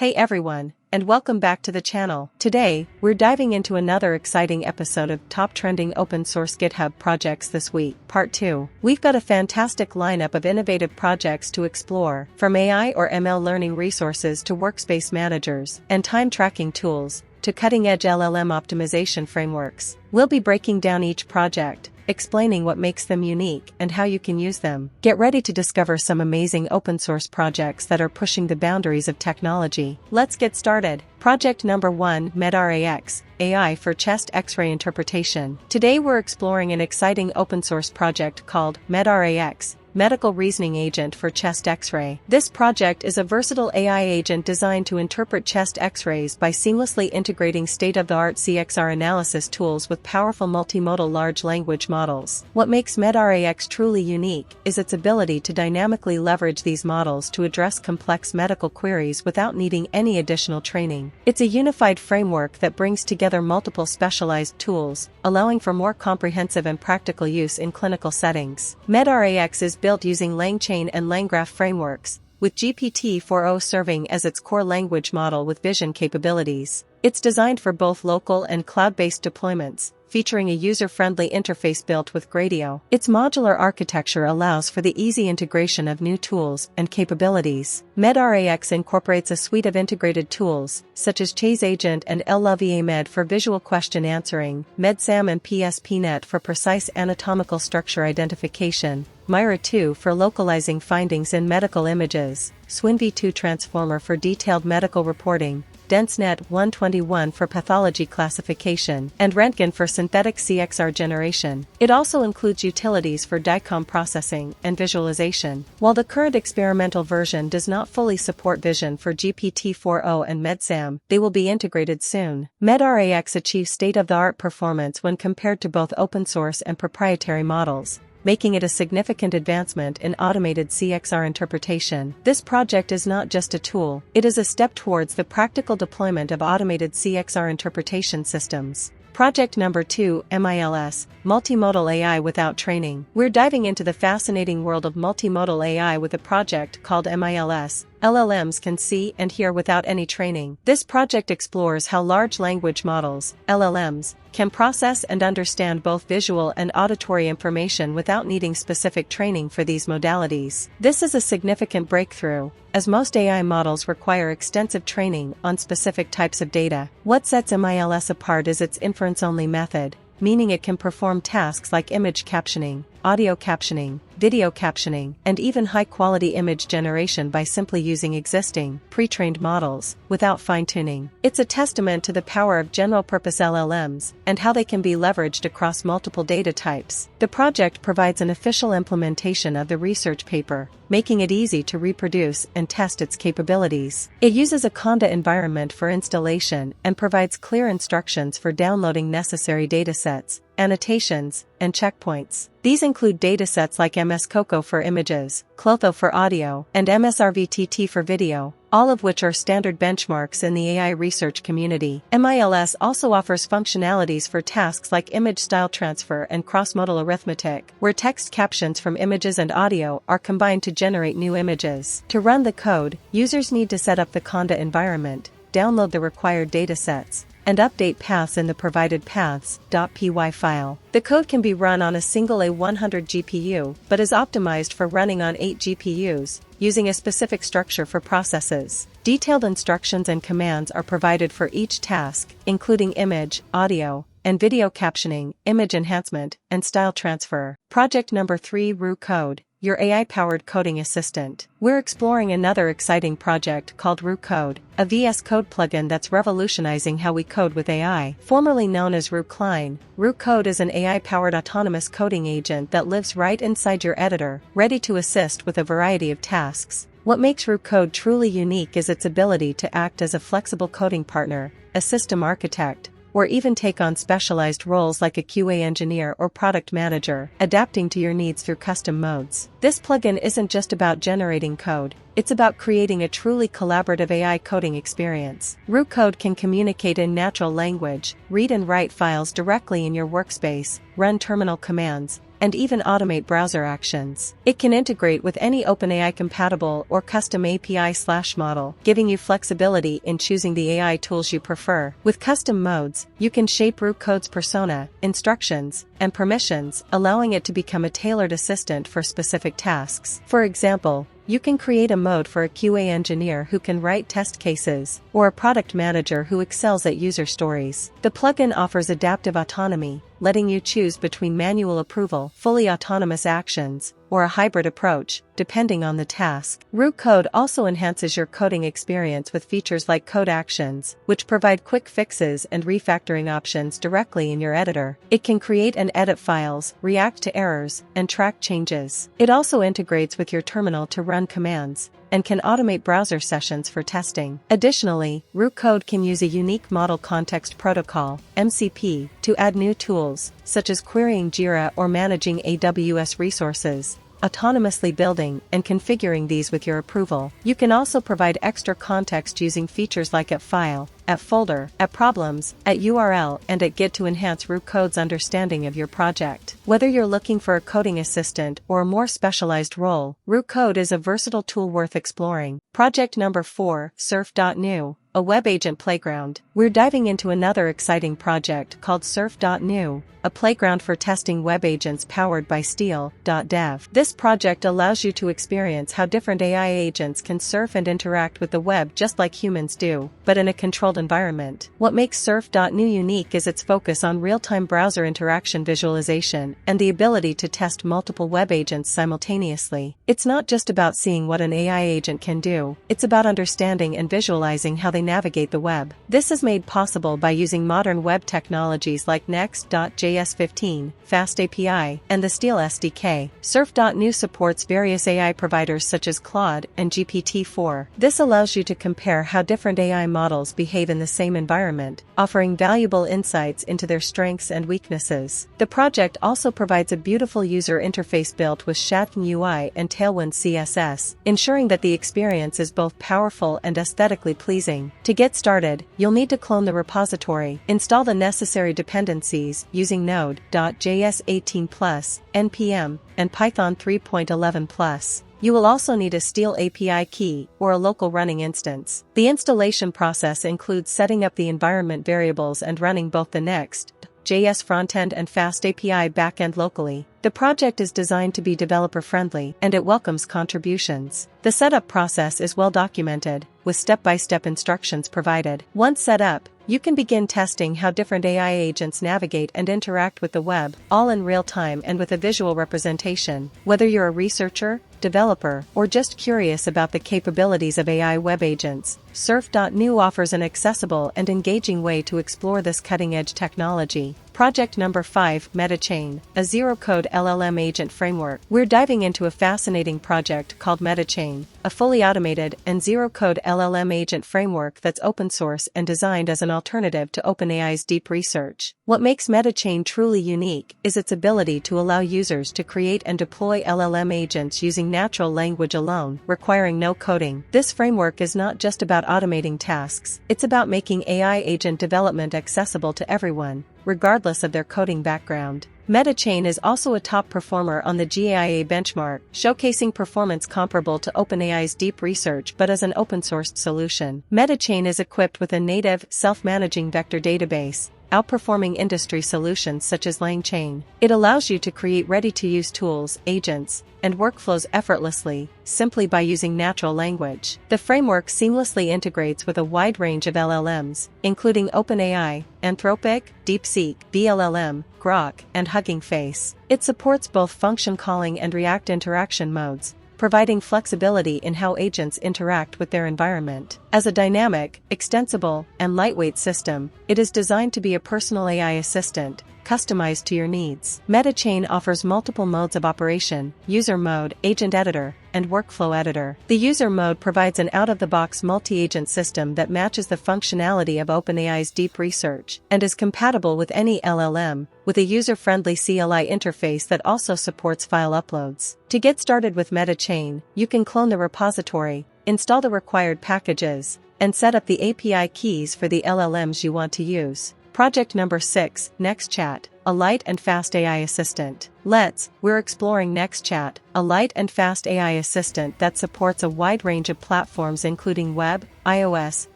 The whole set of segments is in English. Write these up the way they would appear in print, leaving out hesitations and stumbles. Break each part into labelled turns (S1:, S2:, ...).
S1: Hey everyone, and welcome back to the channel. Today, we're diving into another exciting episode of Top Trending Open Source GitHub Projects this week, Part 2. We've got a fantastic lineup of innovative projects to explore, from AI or ML learning resources to workspace managers and time tracking tools, to cutting-edge LLM optimization frameworks. We'll be breaking down each project, explaining what makes them unique and how you can use them. Get ready to discover some amazing open source projects that are pushing the boundaries of technology. Let's get started. Project number 1, MedRAX, AI for chest X-ray interpretation. Today we're exploring an exciting open source project called MedRAX, Medical Reasoning Agent for Chest X-ray. This project is a versatile AI agent designed to interpret chest X-rays by seamlessly integrating state-of-the-art CXR analysis tools with powerful multimodal large language models. What makes MedRAX truly unique is its ability to dynamically leverage these models to address complex medical queries without needing any additional training. It's a unified framework that brings together multiple specialized tools, allowing for more comprehensive and practical use in clinical settings. MedRAX is built using LangChain and LangGraph frameworks, with GPT-4o serving as its core language model with vision capabilities. It's designed for both local and cloud-based deployments, featuring a user-friendly interface built with Gradio. Its modular architecture allows for the easy integration of new tools and capabilities. MedRAX incorporates a suite of integrated tools, such as Chase Agent and LLVA-Med for visual question answering, MedSam and PSPNet for precise anatomical structure identification, Myra 2 for localizing findings in medical images, SwinV2 Transformer for detailed medical reporting, DenseNet 121 for pathology classification, and Rentgen for synthetic CXR generation. It also includes utilities for DICOM processing and visualization. While the current experimental version does not fully support vision for GPT-4o and MedSam, they will be integrated soon. MedRAX achieves state-of-the-art performance when compared to both open source and proprietary models, making it a significant advancement in automated CXR interpretation. This project is not just a tool, it is a step towards the practical deployment of automated CXR interpretation systems. Project number 2, MILS, Multimodal AI Without Training. We're diving into the fascinating world of multimodal AI with a project called MILS. LLMs can see and hear without any training. This project explores how large language models, LLMs, can process and understand both visual and auditory information without needing specific training for these modalities. This is a significant breakthrough, as most AI models require extensive training on specific types of data. What sets MILS apart is its inference-only method, meaning it can perform tasks like image captioning, audio captioning, video captioning, and even high-quality image generation by simply using existing, pre-trained models, without fine-tuning. It's a testament to the power of general-purpose LLMs, and how they can be leveraged across multiple data types. The project provides an official implementation of the research paper, making it easy to reproduce and test its capabilities. It uses a Conda environment for installation and provides clear instructions for downloading necessary datasets, annotations, and checkpoints. These include datasets like MS-COCO for images, Clotho for audio, and MSRVTT for video, all of which are standard benchmarks in the AI research community. MILS also offers functionalities for tasks like image style transfer and cross-modal arithmetic, where text captions from images and audio are combined to generate new images. To run the code, users need to set up the Conda environment, download the required datasets, and update paths in the provided paths.py file. The code can be run on a single A100 GPU, but is optimized for running on 8 GPUs, using a specific structure for processes. Detailed instructions and commands are provided for each task, including image, audio, and video captioning, image enhancement, and style transfer. Project number 3, Roo Code, your AI-powered coding assistant. We're exploring another exciting project called Roo Code, a VS Code plugin that's revolutionizing how we code with AI. Formerly known as Roo Klein, Roo Code is an AI-powered autonomous coding agent that lives right inside your editor, ready to assist with a variety of tasks. What makes Roo Code truly unique is its ability to act as a flexible coding partner, a system architect, or even take on specialized roles like a QA engineer or product manager, adapting to your needs through custom modes. This plugin isn't just about generating code, it's about creating a truly collaborative AI coding experience. Roo Code can communicate in natural language, read and write files directly in your workspace, run terminal commands, and even automate browser actions. It can integrate with any OpenAI compatible or custom API/model, giving you flexibility in choosing the AI tools you prefer. With custom modes, you can shape Roo Code's persona, instructions, and permissions, allowing it to become a tailored assistant for specific tasks. For example, you can create a mode for a QA engineer who can write test cases, or a product manager who excels at user stories. The plugin offers adaptive autonomy, letting you choose between manual approval, fully autonomous actions, or a hybrid approach, depending on the task. Roo Code also enhances your coding experience with features like code actions, which provide quick fixes and refactoring options directly in your editor. It can create and edit files, react to errors, and track changes. It also integrates with your terminal to run commands, and can automate browser sessions for testing. Additionally, Roo Code can use a unique Model Context Protocol (MCP) to add new tools, such as querying Jira or managing AWS resources, autonomously building and configuring these with your approval. You can also provide extra context using features like @file, @folder, @problems, @URL, and @git to enhance Roo Code's understanding of your project. Whether you're looking for a coding assistant or a more specialized role, Roo Code is a versatile tool worth exploring. Project number 4, surf.new. A web agent playground. We're diving into another exciting project called surf.new, a playground for testing web agents powered by Steel.dev. This project allows you to experience how different AI agents can surf and interact with the web just like humans do, but in a controlled environment. What makes surf.new unique is its focus on real-time browser interaction visualization and the ability to test multiple web agents simultaneously. It's not just about seeing what an AI agent can do, it's about understanding and visualizing how they navigate the web. This is made possible by using modern web technologies like Next.js15, FastAPI, and the Steel SDK. Surf.new supports various AI providers such as Claude and GPT-4. This allows you to compare how different AI models behave in the same environment, offering valuable insights into their strengths and weaknesses. The project also provides a beautiful user interface built with Shatn UI and Tailwind CSS, ensuring that the experience is both powerful and aesthetically pleasing. To get started, you'll need to clone the repository, install the necessary dependencies using Node.js 18+, NPM, and Python 3.11+. You will also need a Steel API key or a local running instance. The installation process includes setting up the environment variables and running both the Next.js frontend and FastAPI backend locally. The project is designed to be developer-friendly, and it welcomes contributions. The setup process is well documented, with step-by-step instructions provided. Once set up, you can begin testing how different AI agents navigate and interact with the web, all in real time and with a visual representation. Whether you're a researcher, developer, or just curious about the capabilities of AI web agents, surf.new offers an accessible and engaging way to explore this cutting-edge technology. Project number 5, MetaChain, a zero-code LLM agent framework. We're diving into a fascinating project called MetaChain, a fully automated and zero-code LLM agent framework that's open source and designed as an alternative to OpenAI's deep research. What makes MetaChain truly unique is its ability to allow users to create and deploy LLM agents using natural language alone, requiring no coding. This framework is not just about automating tasks, it's about making AI agent development accessible to everyone, regardless of their coding background. MetaChain is also a top performer on the GAIA benchmark, showcasing performance comparable to OpenAI's deep research but as an open-sourced solution. MetaChain is equipped with a native, self-managing vector database, outperforming industry solutions such as LangChain. It allows you to create ready-to-use tools, agents, and workflows effortlessly, simply by using natural language. The framework seamlessly integrates with a wide range of LLMs, including OpenAI, Anthropic, DeepSeek, BLLM, Grok, and Hugging Face. It supports both function calling and React interaction modes, providing flexibility in how agents interact with their environment. As a dynamic, extensible, and lightweight system, it is designed to be a personal AI assistant, customized to your needs. MetaChain offers multiple modes of operation: user mode, agent editor, and workflow editor. The user mode provides an out-of-the-box multi-agent system that matches the functionality of OpenAI's deep research, and is compatible with any LLM, with a user-friendly CLI interface that also supports file uploads. To get started with MetaChain, you can clone the repository, install the required packages, and set up the API keys for the LLMs you want to use. Project number 6, NextChat, a light and fast AI assistant. We're exploring NextChat, a light and fast AI assistant that supports a wide range of platforms including web, iOS,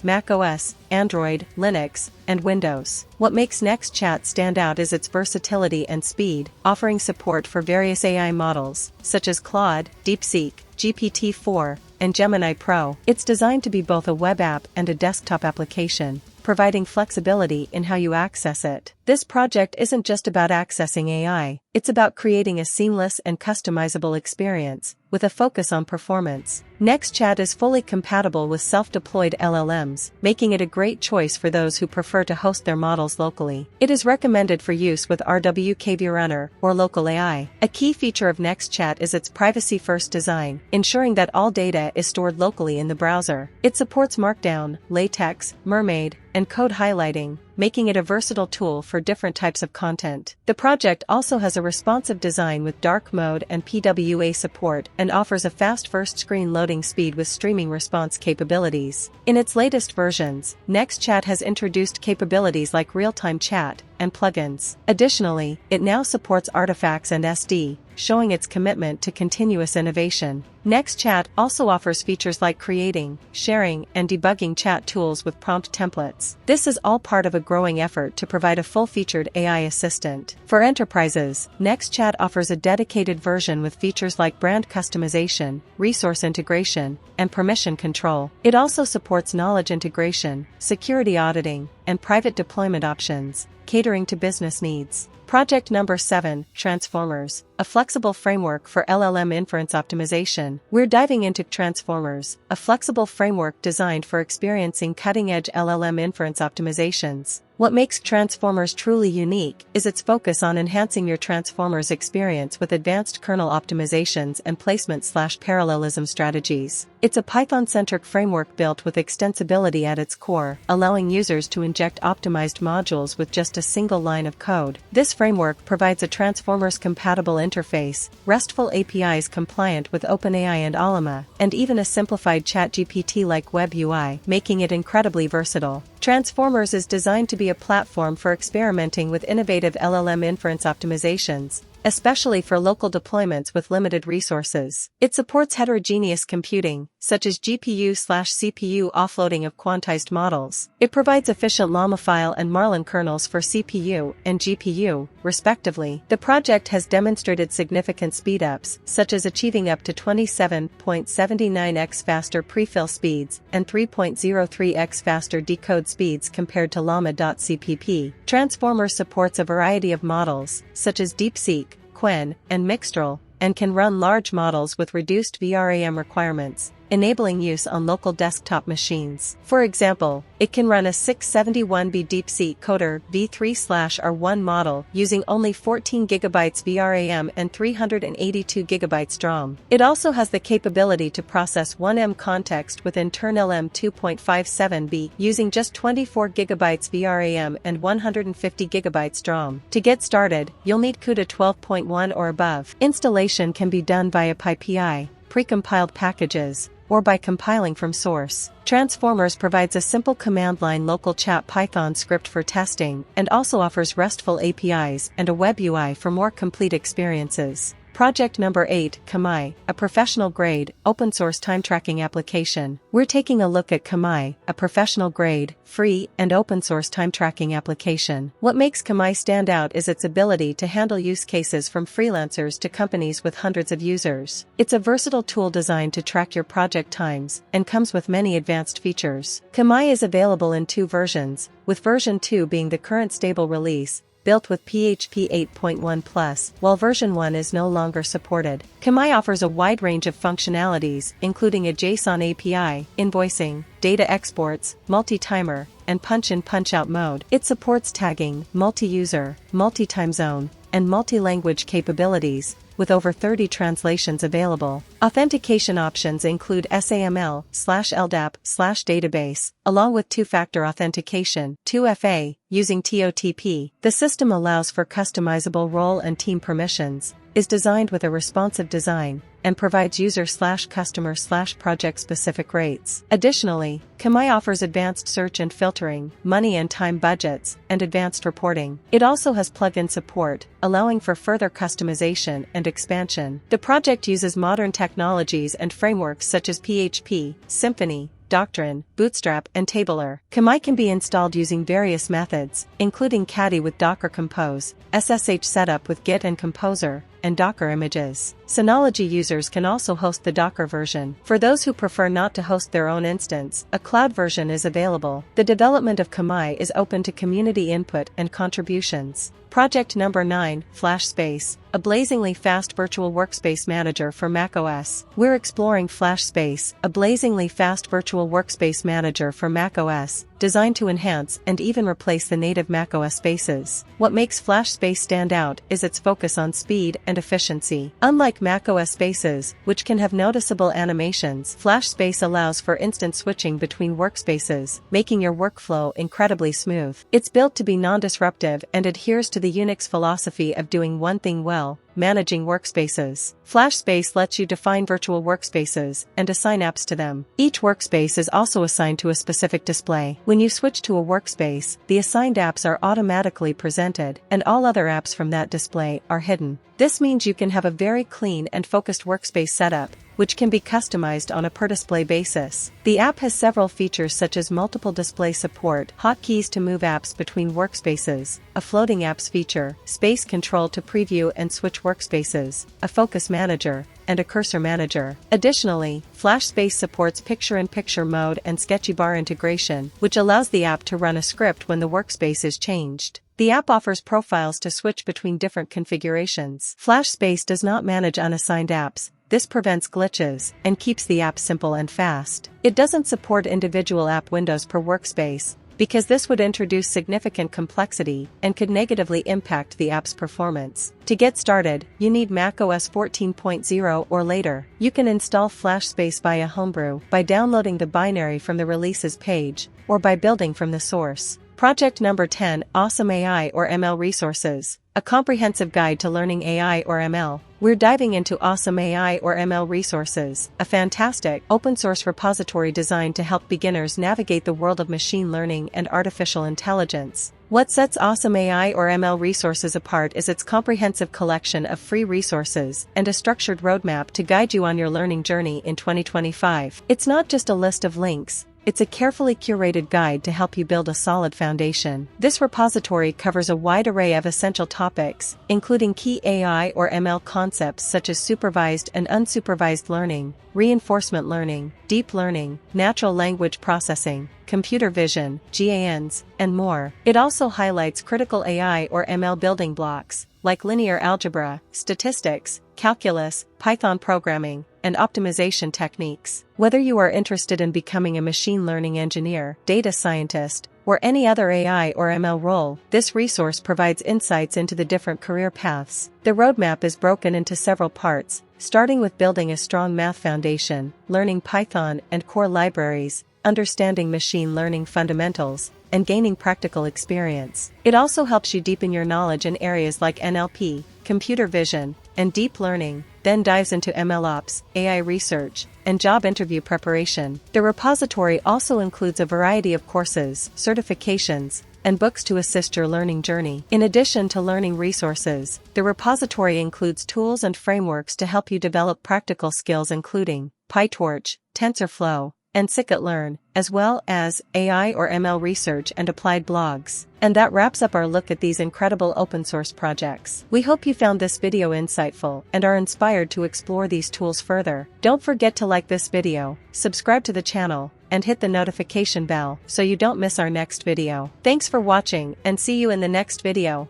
S1: macOS, Android, Linux, and Windows. What makes NextChat stand out is its versatility and speed, offering support for various AI models, such as Claude, DeepSeek, GPT-4, and Gemini Pro. It's designed to be both a web app and a desktop application, providing flexibility in how you access it. This project isn't just about accessing AI, it's about creating a seamless and customizable experience, with a focus on performance. NextChat is fully compatible with self-deployed LLMs, making it a great choice for those who prefer to host their models locally. It is recommended for use with RWKV Runner or local AI. A key feature of NextChat is its privacy-first design, ensuring that all data is stored locally in the browser. It supports Markdown, LaTeX, Mermaid, and code highlighting, making it a versatile tool for different types of content. The project also has a responsive design with dark mode and PWA support and offers a fast first-screen loading speed with streaming response capabilities. In its latest versions, NextChat has introduced capabilities like real-time chat and plugins. Additionally, it now supports artifacts and SD, showing its commitment to continuous innovation. NextChat also offers features like creating, sharing, and debugging chat tools with prompt templates. This is all part of a growing effort to provide a full-featured AI assistant. For enterprises, NextChat offers a dedicated version with features like brand customization, resource integration, and permission control. It also supports knowledge integration, security auditing, and private deployment options, catering to business needs. Project number 7, Transformers, a flexible framework for LLM inference optimization. We're diving into Transformers, a flexible framework designed for experiencing cutting-edge LLM inference optimizations. What makes Transformers truly unique is its focus on enhancing your Transformers experience with advanced kernel optimizations and placement/parallelism strategies. It's a Python-centric framework built with extensibility at its core, allowing users to inject optimized modules with just a single line of code. This framework provides a Transformers-compatible interface, RESTful APIs compliant with OpenAI and Allama, and even a simplified ChatGPT-like web UI, making it incredibly versatile. Transformers is designed to be a platform for experimenting with innovative LLM inference optimizations, especially for local deployments with limited resources. It supports heterogeneous computing, such as GPU/CPU offloading of quantized models. It provides efficient Llama file and Marlin kernels for CPU and GPU, respectively. The project has demonstrated significant speedups, such as achieving up to 27.79x faster prefill speeds and 3.03x faster decode speeds compared to Llama.cpp. Transformers supports a variety of models, such as DeepSeek, Qwen, and Mixtral, and can run large models with reduced VRAM requirements, enabling use on local desktop machines. For example, it can run a 671B DeepSeek Coder v3/R1 model using only 14 GB VRAM and 382 GB ROM. It also has the capability to process 1M context with InternLM 2.57B using just 24 GB VRAM and 150 GB ROM. To get started, you'll need CUDA 12.1 or above. Installation can be done via PyPI, precompiled packages, or by compiling from source. Transformers provides a simple command line local chat Python script for testing and also offers RESTful APIs and a web UI for more complete experiences. Project number 8, Kimai, a professional-grade, open-source time-tracking application. We're taking a look at Kimai, a professional-grade, free, and open-source time-tracking application. What makes Kimai stand out is its ability to handle use cases from freelancers to companies with hundreds of users. It's a versatile tool designed to track your project times and comes with many advanced features. Kimai is available in 2 versions, with version 2 being the current stable release, built with PHP 8.1+, while version 1 is no longer supported. Kimai offers a wide range of functionalities, including a JSON API, invoicing, data exports, multi-timer, and punch-in punch-out mode. It supports tagging, multi-user, multi-time zone, and multi-language capabilities, with over 30 translations available. Authentication options include SAML/LDAP/database, along with two-factor authentication, 2FA, using TOTP. The system allows for customizable role and team permissions, is designed with a responsive design, and provides user/customer/project-specific rates. Additionally, Kimai offers advanced search and filtering, money and time budgets, and advanced reporting. It also has plugin support, allowing for further customization and expansion. The project uses modern technologies and frameworks such as PHP, Symfony, Doctrine, Bootstrap, and Tabular. Kimai can be installed using various methods, including Caddy with Docker Compose, SSH setup with Git and Composer, and Docker images. Synology users can also host the Docker version. For those who prefer not to host their own instance, a cloud version is available. The development of Kimai is open to community input and contributions. Project number 9, FlashSpace, a blazingly fast virtual workspace manager for macOS. We're exploring FlashSpace, a blazingly fast virtual workspace manager for macOS, designed to enhance and even replace the native macOS spaces. What makes FlashSpace stand out is its focus on speed and efficiency. Unlike macOS spaces, which can have noticeable animations, FlashSpace allows for instant switching between workspaces, making your workflow incredibly smooth. It's built to be non-disruptive and adheres to the Unix philosophy of doing one thing well: managing workspaces. FlashSpace lets you define virtual workspaces and assign apps to them. Each workspace is also assigned to a specific display. When you switch to a workspace, the assigned apps are automatically presented, and all other apps from that display are hidden. This means you can have a very clean and focused workspace setup, which can be customized on a per-display basis. The app has several features such as multiple display support, hotkeys to move apps between workspaces, a floating apps feature, space control to preview and switch workspaces, a focus manager, and a cursor manager. Additionally, FlashSpace supports picture-in-picture mode and sketchy bar integration, which allows the app to run a script when the workspace is changed. The app offers profiles to switch between different configurations. FlashSpace does not manage unassigned apps. This prevents glitches and keeps the app simple and fast. It doesn't support individual app windows per workspace, because this would introduce significant complexity and could negatively impact the app's performance. To get started, you need macOS 14.0 or later. You can install FlashSpace via Homebrew by downloading the binary from the releases page, or by building from the source. Project number 10, Awesome AI or ML Resources, a comprehensive guide to learning AI or ML. We're diving into Awesome AI or ML Resources, a fantastic, open-source repository designed to help beginners navigate the world of machine learning and artificial intelligence. What sets Awesome AI or ML Resources apart is its comprehensive collection of free resources and a structured roadmap to guide you on your learning journey in 2025. It's not just a list of links. It's a carefully curated guide to help you build a solid foundation. This repository covers a wide array of essential topics, including key AI or ML concepts such as supervised and unsupervised learning, reinforcement learning, deep learning, natural language processing, computer vision, GANs, and more. It also highlights critical AI or ML building blocks, like linear algebra, statistics, calculus, Python programming, and optimization techniques. Whether you are interested in becoming a machine learning engineer, data scientist, or any other AI or ML role, this resource provides insights into the different career paths. The roadmap is broken into several parts, starting with building a strong math foundation, learning Python and core libraries, understanding machine learning fundamentals, and gaining practical experience. It also helps you deepen your knowledge in areas like NLP, computer vision, and deep learning, then dives into MLOps, AI research, and job interview preparation. The repository also includes a variety of courses, certifications, and books to assist your learning journey. In addition to learning resources, the repository includes tools and frameworks to help you develop practical skills including PyTorch, TensorFlow, and Scikit-learn, as well as AI or ML research and applied blogs. And that wraps up our look at these incredible open-source projects. We hope you found this video insightful and are inspired to explore these tools further. Don't forget to like this video, subscribe to the channel, and hit the notification bell so you don't miss our next video. Thanks for watching, and see you in the next video.